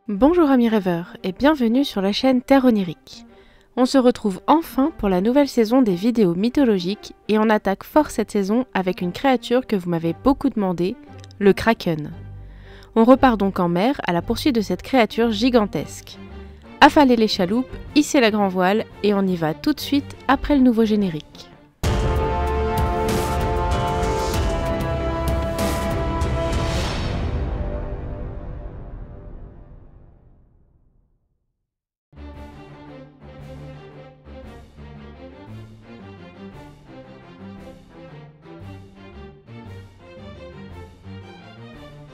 Bonjour amis rêveurs et bienvenue sur la chaîne Terre Onirique. On se retrouve enfin pour la nouvelle saison des vidéos mythologiques et on attaque fort cette saison avec une créature que vous m'avez beaucoup demandé, le Kraken. On repart donc en mer à la poursuite de cette créature gigantesque. Affalez les chaloupes, hissez la grand voile et on y va tout de suite après le nouveau générique.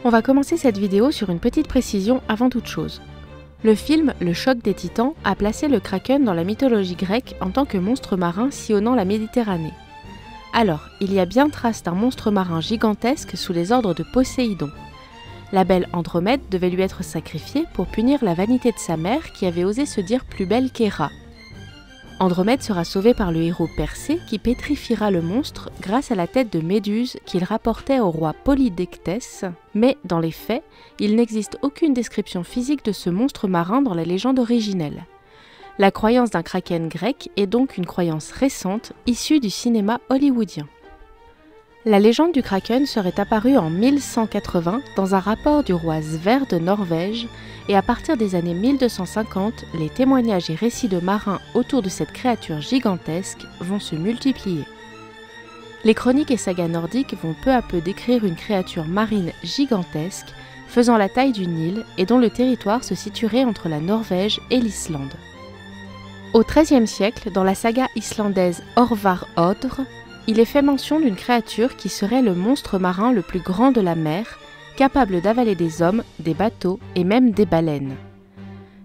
On va commencer cette vidéo sur une petite précision avant toute chose. Le film Le Choc des Titans a placé le Kraken dans la mythologie grecque en tant que monstre marin sillonnant la Méditerranée. Alors, il y a bien trace d'un monstre marin gigantesque sous les ordres de Poséidon. La belle Andromède devait lui être sacrifiée pour punir la vanité de sa mère qui avait osé se dire plus belle qu'Héra. Andromède sera sauvée par le héros Persée qui pétrifiera le monstre grâce à la tête de Méduse qu'il rapportait au roi Polydectès, mais dans les faits, il n'existe aucune description physique de ce monstre marin dans la légende originelle. La croyance d'un kraken grec est donc une croyance récente issue du cinéma hollywoodien. La légende du kraken serait apparue en 1180 dans un rapport du roi Sverre de Norvège et à partir des années 1250, les témoignages et récits de marins autour de cette créature gigantesque vont se multiplier. Les chroniques et sagas nordiques vont peu à peu décrire une créature marine gigantesque faisant la taille du Nil et dont le territoire se situerait entre la Norvège et l'Islande. Au XIIIe siècle, dans la saga islandaise Orvar Odr, il est fait mention d'une créature qui serait le monstre marin le plus grand de la mer, capable d'avaler des hommes, des bateaux et même des baleines.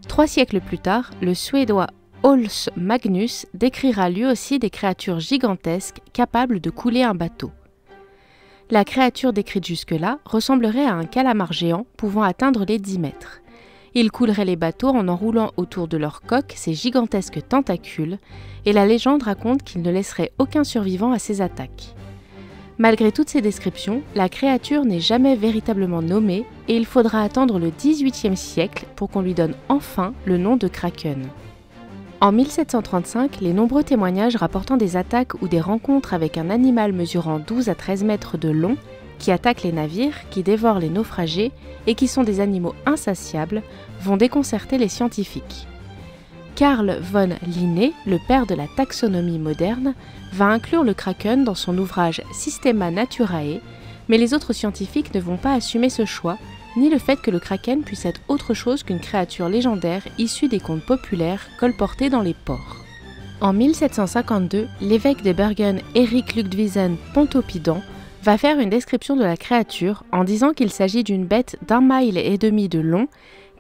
3 siècles plus tard, le Suédois Holst Magnus décrira lui aussi des créatures gigantesques capables de couler un bateau. La créature décrite jusque-là ressemblerait à un calamar géant pouvant atteindre les 10 mètres. Il coulerait les bateaux en enroulant autour de leur coque ses gigantesques tentacules, et la légende raconte qu'il ne laisserait aucun survivant à ses attaques. Malgré toutes ces descriptions, la créature n'est jamais véritablement nommée et il faudra attendre le XVIIIe siècle pour qu'on lui donne enfin le nom de Kraken. En 1735, les nombreux témoignages rapportant des attaques ou des rencontres avec un animal mesurant 12 à 13 mètres de long, qui attaquent les navires, qui dévorent les naufragés et qui sont des animaux insatiables, vont déconcerter les scientifiques. Carl von Linné, le père de la taxonomie moderne, va inclure le kraken dans son ouvrage Systema Naturae, mais les autres scientifiques ne vont pas assumer ce choix, ni le fait que le kraken puisse être autre chose qu'une créature légendaire issue des contes populaires colportés dans les ports. En 1752, l'évêque de Bergen Erik Ludvigsen Pontoppidan va faire une description de la créature en disant qu'il s'agit d'une bête d'1,5 mile de long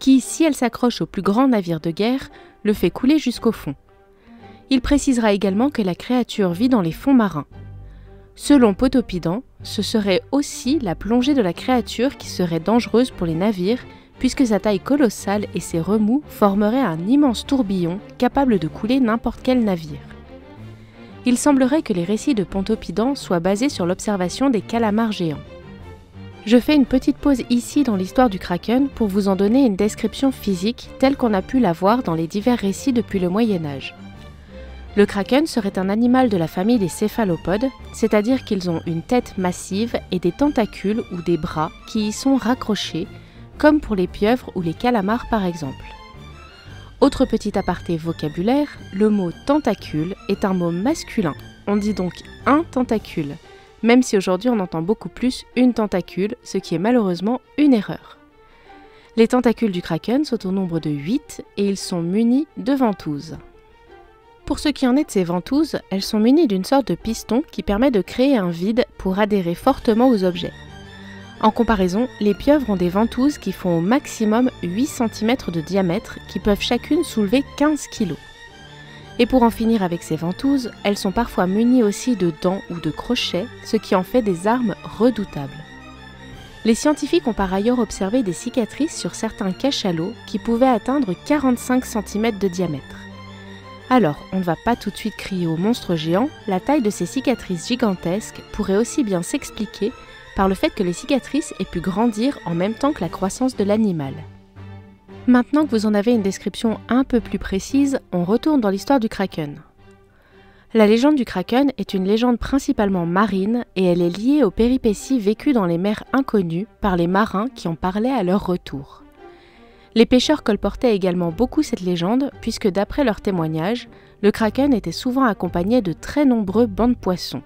qui, si elle s'accroche au plus grand navire de guerre, le fait couler jusqu'au fond. Il précisera également que la créature vit dans les fonds marins. Selon Pontoppidan, ce serait aussi la plongée de la créature qui serait dangereuse pour les navires puisque sa taille colossale et ses remous formeraient un immense tourbillon capable de couler n'importe quel navire. Il semblerait que les récits de Pontoppidan soient basés sur l'observation des calamars géants. Je fais une petite pause ici dans l'histoire du kraken pour vous en donner une description physique telle qu'on a pu la voir dans les divers récits depuis le Moyen-Âge. Le kraken serait un animal de la famille des céphalopodes, c'est-à-dire qu'ils ont une tête massive et des tentacules ou des bras qui y sont raccrochés, comme pour les pieuvres ou les calamars par exemple. Autre petit aparté vocabulaire, le mot tentacule est un mot masculin, on dit donc un tentacule, même si aujourd'hui on entend beaucoup plus une tentacule, ce qui est malheureusement une erreur. Les tentacules du kraken sont au nombre de 8 et ils sont munis de ventouses. Pour ce qui en est de ces ventouses, elles sont munies d'une sorte de piston qui permet de créer un vide pour adhérer fortement aux objets. En comparaison, les pieuvres ont des ventouses qui font au maximum 8 cm de diamètre qui peuvent chacune soulever 15 kg. Et pour en finir avec ces ventouses, elles sont parfois munies aussi de dents ou de crochets, ce qui en fait des armes redoutables. Les scientifiques ont par ailleurs observé des cicatrices sur certains cachalots qui pouvaient atteindre 45 cm de diamètre. Alors, on ne va pas tout de suite crier au monstre géant, la taille de ces cicatrices gigantesques pourrait aussi bien s'expliquer par le fait que les cicatrices aient pu grandir en même temps que la croissance de l'animal. Maintenant que vous en avez une description un peu plus précise, on retourne dans l'histoire du Kraken. La légende du Kraken est une légende principalement marine et elle est liée aux péripéties vécues dans les mers inconnues par les marins qui en parlaient à leur retour. Les pêcheurs colportaient également beaucoup cette légende puisque d'après leurs témoignages, le Kraken était souvent accompagné de très nombreux bancs de poissons.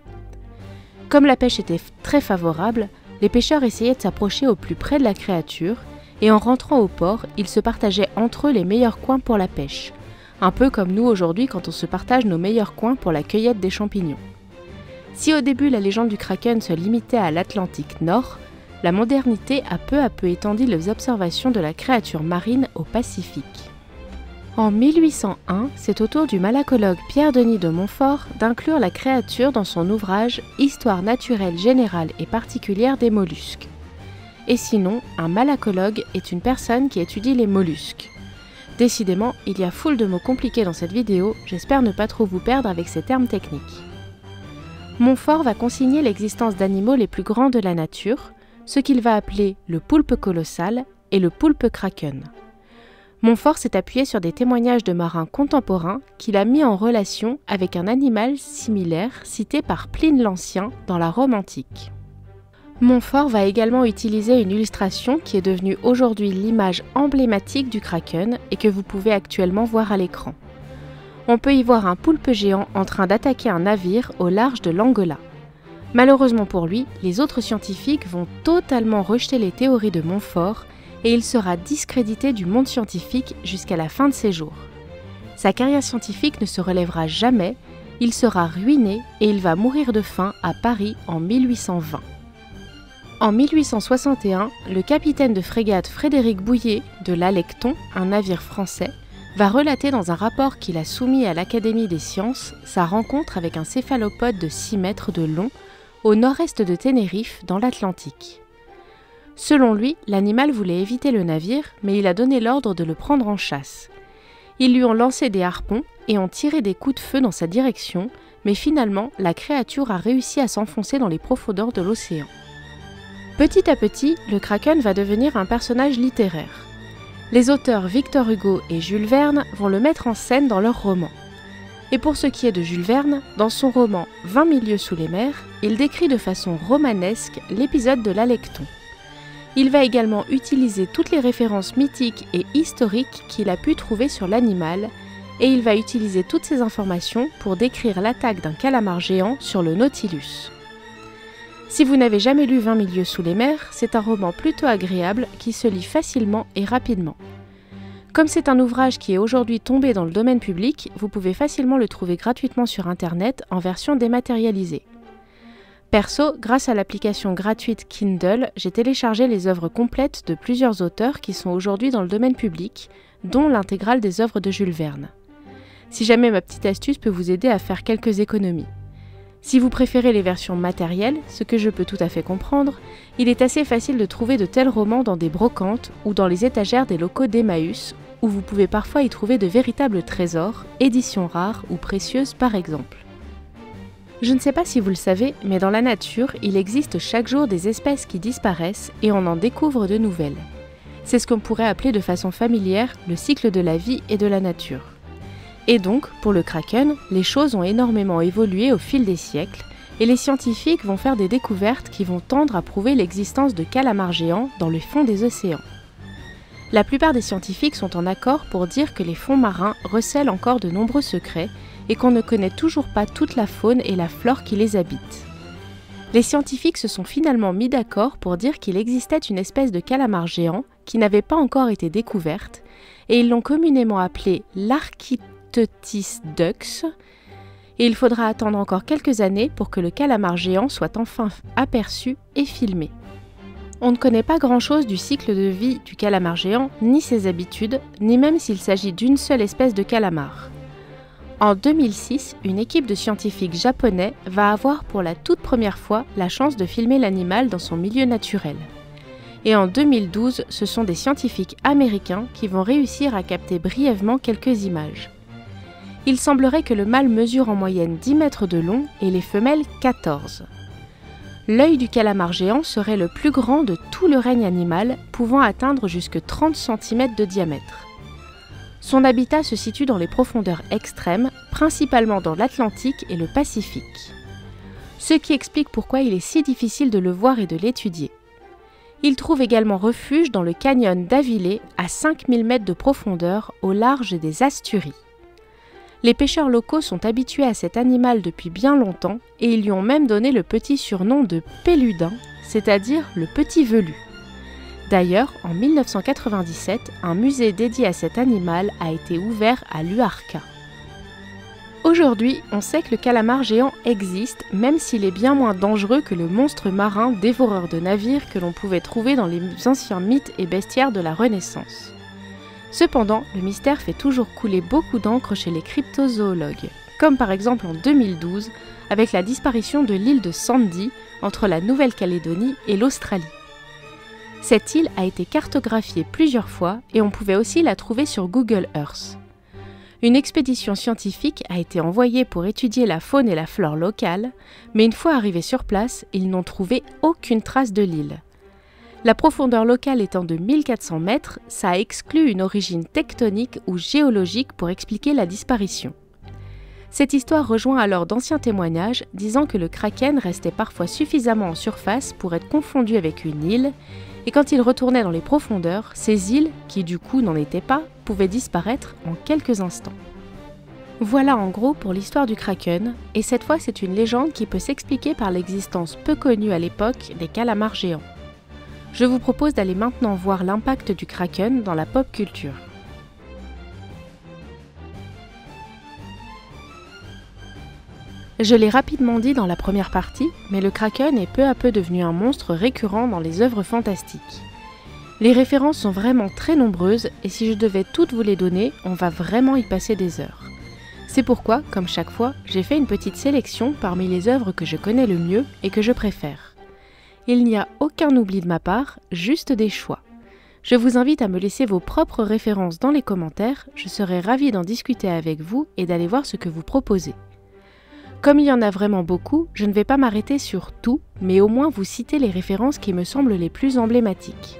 Comme la pêche était très favorable, les pêcheurs essayaient de s'approcher au plus près de la créature et en rentrant au port, ils se partageaient entre eux les meilleurs coins pour la pêche. Un peu comme nous aujourd'hui quand on se partage nos meilleurs coins pour la cueillette des champignons. Si au début la légende du Kraken se limitait à l'Atlantique Nord, la modernité a peu à peu étendu les observations de la créature marine au Pacifique. En 1801, c'est au tour du malacologue Pierre-Denis de Montfort d'inclure la créature dans son ouvrage « Histoire naturelle générale et particulière des mollusques ». Et sinon, un malacologue est une personne qui étudie les mollusques. Décidément, il y a foule de mots compliqués dans cette vidéo, j'espère ne pas trop vous perdre avec ces termes techniques. Montfort va consigner l'existence d'animaux les plus grands de la nature, ce qu'il va appeler le poulpe colossal et le poulpe kraken. Montfort s'est appuyé sur des témoignages de marins contemporains qu'il a mis en relation avec un animal similaire cité par Pline l'Ancien dans la Rome antique. Montfort va également utiliser une illustration qui est devenue aujourd'hui l'image emblématique du Kraken et que vous pouvez actuellement voir à l'écran. On peut y voir un poulpe géant en train d'attaquer un navire au large de l'Angola. Malheureusement pour lui, les autres scientifiques vont totalement rejeter les théories de Montfort et il sera discrédité du monde scientifique jusqu'à la fin de ses jours. Sa carrière scientifique ne se relèvera jamais, il sera ruiné et il va mourir de faim à Paris en 1820. En 1861, le capitaine de frégate Frédéric Bouillet de l'Alecton, un navire français, va relater dans un rapport qu'il a soumis à l'Académie des sciences sa rencontre avec un céphalopode de 6 mètres de long au nord-est de Tenerife, dans l'Atlantique. Selon lui, l'animal voulait éviter le navire, mais il a donné l'ordre de le prendre en chasse. Ils lui ont lancé des harpons et ont tiré des coups de feu dans sa direction, mais finalement, la créature a réussi à s'enfoncer dans les profondeurs de l'océan. Petit à petit, le Kraken va devenir un personnage littéraire. Les auteurs Victor Hugo et Jules Verne vont le mettre en scène dans leurs romans. Et pour ce qui est de Jules Verne, dans son roman 20 000 lieues sous les mers, il décrit de façon romanesque l'épisode de l'Alecton. Il va également utiliser toutes les références mythiques et historiques qu'il a pu trouver sur l'animal, et il va utiliser toutes ces informations pour décrire l'attaque d'un calamar géant sur le Nautilus. Si vous n'avez jamais lu 20 000 lieues sous les mers, c'est un roman plutôt agréable qui se lit facilement et rapidement. Comme c'est un ouvrage qui est aujourd'hui tombé dans le domaine public, vous pouvez facilement le trouver gratuitement sur internet en version dématérialisée. Perso, grâce à l'application gratuite Kindle, j'ai téléchargé les œuvres complètes de plusieurs auteurs qui sont aujourd'hui dans le domaine public, dont l'intégrale des œuvres de Jules Verne. Si jamais ma petite astuce peut vous aider à faire quelques économies. Si vous préférez les versions matérielles, ce que je peux tout à fait comprendre, il est assez facile de trouver de tels romans dans des brocantes ou dans les étagères des locaux d'Emmaüs, où vous pouvez parfois y trouver de véritables trésors, éditions rares ou précieuses par exemple. Je ne sais pas si vous le savez, mais dans la nature, il existe chaque jour des espèces qui disparaissent et on en découvre de nouvelles. C'est ce qu'on pourrait appeler de façon familière le cycle de la vie et de la nature. Et donc, pour le Kraken, les choses ont énormément évolué au fil des siècles et les scientifiques vont faire des découvertes qui vont tendre à prouver l'existence de calamars géants dans le fond des océans. La plupart des scientifiques sont en accord pour dire que les fonds marins recèlent encore de nombreux secrets et qu'on ne connaît toujours pas toute la faune et la flore qui les habitent. Les scientifiques se sont finalement mis d'accord pour dire qu'il existait une espèce de calamar géant qui n'avait pas encore été découverte et ils l'ont communément appelé l'Architeuthis dux, et il faudra attendre encore quelques années pour que le calamar géant soit enfin aperçu et filmé. On ne connaît pas grand-chose du cycle de vie du calamar géant, ni ses habitudes, ni même s'il s'agit d'une seule espèce de calamar. En 2006, une équipe de scientifiques japonais va avoir pour la toute première fois la chance de filmer l'animal dans son milieu naturel. Et en 2012, ce sont des scientifiques américains qui vont réussir à capter brièvement quelques images. Il semblerait que le mâle mesure en moyenne 10 mètres de long et les femelles 14. L'œil du calamar géant serait le plus grand de tout le règne animal, pouvant atteindre jusque 30 cm de diamètre. Son habitat se situe dans les profondeurs extrêmes, principalement dans l'Atlantique et le Pacifique. Ce qui explique pourquoi il est si difficile de le voir et de l'étudier. Il trouve également refuge dans le canyon d'Avile, à 5000 mètres de profondeur, au large des Asturies. Les pêcheurs locaux sont habitués à cet animal depuis bien longtemps et ils lui ont même donné le petit surnom de péludin, c'est-à-dire le petit velu. D'ailleurs, en 1997, un musée dédié à cet animal a été ouvert à Luarca. Aujourd'hui, on sait que le calamar géant existe, même s'il est bien moins dangereux que le monstre marin dévoreur de navires que l'on pouvait trouver dans les anciens mythes et bestiaires de la Renaissance. Cependant, le mystère fait toujours couler beaucoup d'encre chez les cryptozoologues, comme par exemple en 2012, avec la disparition de l'île de Sandy, entre la Nouvelle-Calédonie et l'Australie. Cette île a été cartographiée plusieurs fois et on pouvait aussi la trouver sur Google Earth. Une expédition scientifique a été envoyée pour étudier la faune et la flore locale, mais une fois arrivés sur place, ils n'ont trouvé aucune trace de l'île. La profondeur locale étant de 1400 mètres, ça a exclu une origine tectonique ou géologique pour expliquer la disparition. Cette histoire rejoint alors d'anciens témoignages disant que le kraken restait parfois suffisamment en surface pour être confondu avec une île, et quand il retournait dans les profondeurs, ces îles, qui du coup n'en étaient pas, pouvaient disparaître en quelques instants. Voilà en gros pour l'histoire du kraken, et cette fois c'est une légende qui peut s'expliquer par l'existence peu connue à l'époque des calamars géants. Je vous propose d'aller maintenant voir l'impact du kraken dans la pop culture. Je l'ai rapidement dit dans la première partie, mais le kraken est peu à peu devenu un monstre récurrent dans les œuvres fantastiques. Les références sont vraiment très nombreuses et si je devais toutes vous les donner, on va vraiment y passer des heures. C'est pourquoi, comme chaque fois, j'ai fait une petite sélection parmi les œuvres que je connais le mieux et que je préfère. Il n'y a aucun oubli de ma part, juste des choix. Je vous invite à me laisser vos propres références dans les commentaires, je serai ravie d'en discuter avec vous et d'aller voir ce que vous proposez. Comme il y en a vraiment beaucoup, je ne vais pas m'arrêter sur tout, mais au moins vous citer les références qui me semblent les plus emblématiques.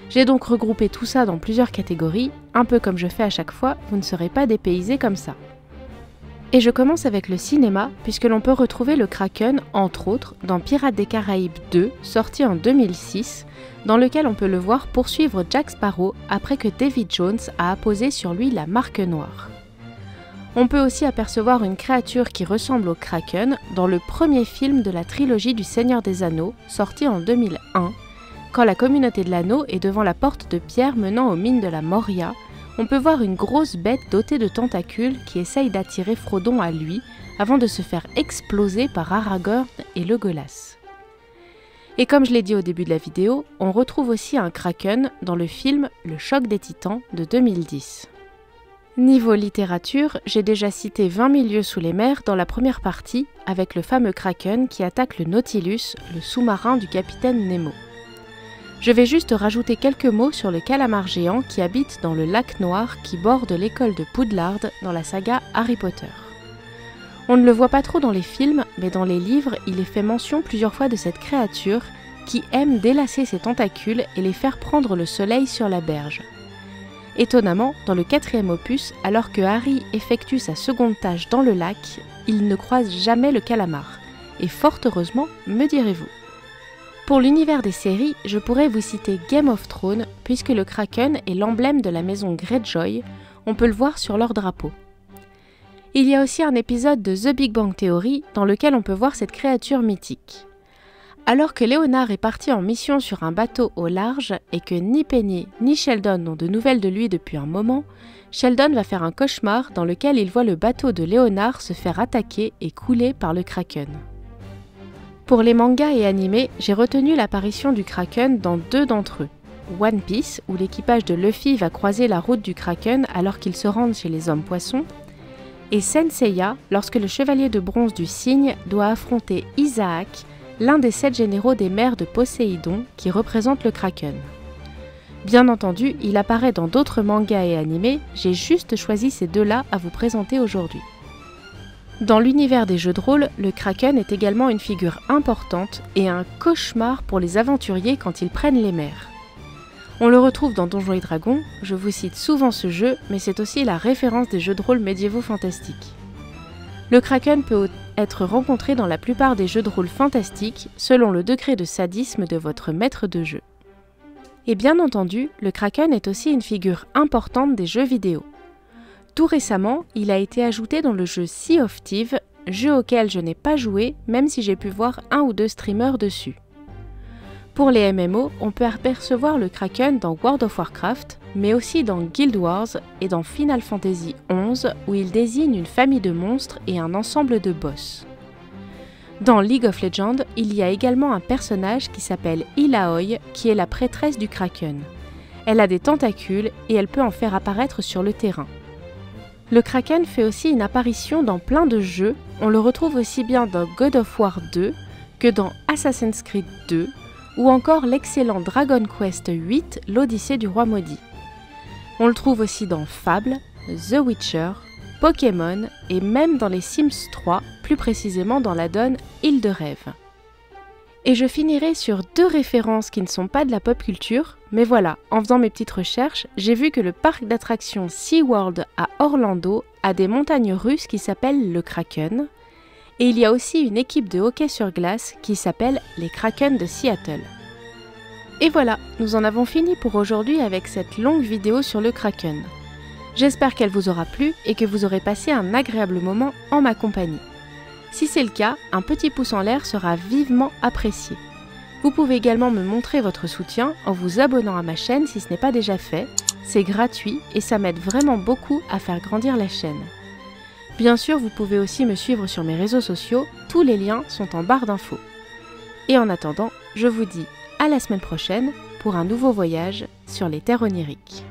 J'ai donc regroupé tout ça dans plusieurs catégories, un peu comme je fais à chaque fois, vous ne serez pas dépaysés comme ça. Et je commence avec le cinéma, puisque l'on peut retrouver le kraken, entre autres, dans Pirates des Caraïbes 2, sorti en 2006, dans lequel on peut le voir poursuivre Jack Sparrow après que Davy Jones a apposé sur lui la marque noire. On peut aussi apercevoir une créature qui ressemble au kraken dans le premier film de la trilogie du Seigneur des Anneaux, sorti en 2001. Quand la communauté de l'anneau est devant la porte de pierre menant aux mines de la Moria, on peut voir une grosse bête dotée de tentacules qui essaye d'attirer Frodon à lui avant de se faire exploser par Aragorn et Legolas. Et comme je l'ai dit au début de la vidéo, on retrouve aussi un kraken dans le film Le Choc des Titans de 2010. Niveau littérature, j'ai déjà cité 20 000 lieues sous les mers dans la première partie, avec le fameux kraken qui attaque le Nautilus, le sous-marin du capitaine Nemo. Je vais juste rajouter quelques mots sur le calamar géant qui habite dans le lac Noir qui borde l'école de Poudlard dans la saga Harry Potter. On ne le voit pas trop dans les films, mais dans les livres, il est fait mention plusieurs fois de cette créature qui aime délasser ses tentacules et les faire prendre le soleil sur la berge. Étonnamment, dans le 4e opus, alors que Harry effectue sa seconde tâche dans le lac, il ne croise jamais le calamar. Et fort heureusement, me direz-vous. Pour l'univers des séries, je pourrais vous citer Game of Thrones, puisque le kraken est l'emblème de la maison Greyjoy, on peut le voir sur leur drapeau. Il y a aussi un épisode de The Big Bang Theory dans lequel on peut voir cette créature mythique. Alors que Léonard est parti en mission sur un bateau au large et que ni Penny ni Sheldon n'ont de nouvelles de lui depuis un moment, Sheldon va faire un cauchemar dans lequel il voit le bateau de Léonard se faire attaquer et couler par le kraken. Pour les mangas et animés, j'ai retenu l'apparition du kraken dans 2 d'entre eux. One Piece, où l'équipage de Luffy va croiser la route du kraken alors qu'ils se rendent chez les hommes poissons, et Senseiya, lorsque le chevalier de bronze du cygne doit affronter Isaac, l'un des 7 généraux des mers de Poséidon qui représente le kraken. Bien entendu, il apparaît dans d'autres mangas et animés, j'ai juste choisi ces 2-là à vous présenter aujourd'hui. Dans l'univers des jeux de rôle, le Kraken est également une figure importante et un cauchemar pour les aventuriers quand ils prennent les mers. On le retrouve dans Donjons et Dragons, je vous cite souvent ce jeu, mais c'est aussi la référence des jeux de rôle médiévaux fantastiques. Le Kraken peut être rencontré dans la plupart des jeux de rôle fantastiques, selon le degré de sadisme de votre maître de jeu. Et bien entendu, le Kraken est aussi une figure importante des jeux vidéo. Tout récemment, il a été ajouté dans le jeu Sea of Thieves, jeu auquel je n'ai pas joué, même si j'ai pu voir 1 ou 2 streamers dessus. Pour les MMO, on peut apercevoir le Kraken dans World of Warcraft, mais aussi dans Guild Wars et dans Final Fantasy XI, où il désigne une famille de monstres et un ensemble de boss. Dans League of Legends, il y a également un personnage qui s'appelle Illaoi, qui est la prêtresse du Kraken. Elle a des tentacules et elle peut en faire apparaître sur le terrain. Le Kraken fait aussi une apparition dans plein de jeux, on le retrouve aussi bien dans God of War 2 que dans Assassin's Creed 2 ou encore l'excellent Dragon Quest VIII, l'Odyssée du Roi Maudit. On le trouve aussi dans Fable, The Witcher, Pokémon et même dans les Sims 3, plus précisément dans l'add-on Île de Rêve. Et je finirai sur 2 références qui ne sont pas de la pop culture, mais voilà, en faisant mes petites recherches, j'ai vu que le parc d'attractions SeaWorld à Orlando a des montagnes russes qui s'appellent le Kraken, et il y a aussi une équipe de hockey sur glace qui s'appelle les Kraken de Seattle. Et voilà, nous en avons fini pour aujourd'hui avec cette longue vidéo sur le Kraken. J'espère qu'elle vous aura plu et que vous aurez passé un agréable moment en ma compagnie. Si c'est le cas, un petit pouce en l'air sera vivement apprécié. Vous pouvez également me montrer votre soutien en vous abonnant à ma chaîne si ce n'est pas déjà fait. C'est gratuit et ça m'aide vraiment beaucoup à faire grandir la chaîne. Bien sûr, vous pouvez aussi me suivre sur mes réseaux sociaux, tous les liens sont en barre d'infos. Et en attendant, je vous dis à la semaine prochaine pour un nouveau voyage sur les terres oniriques.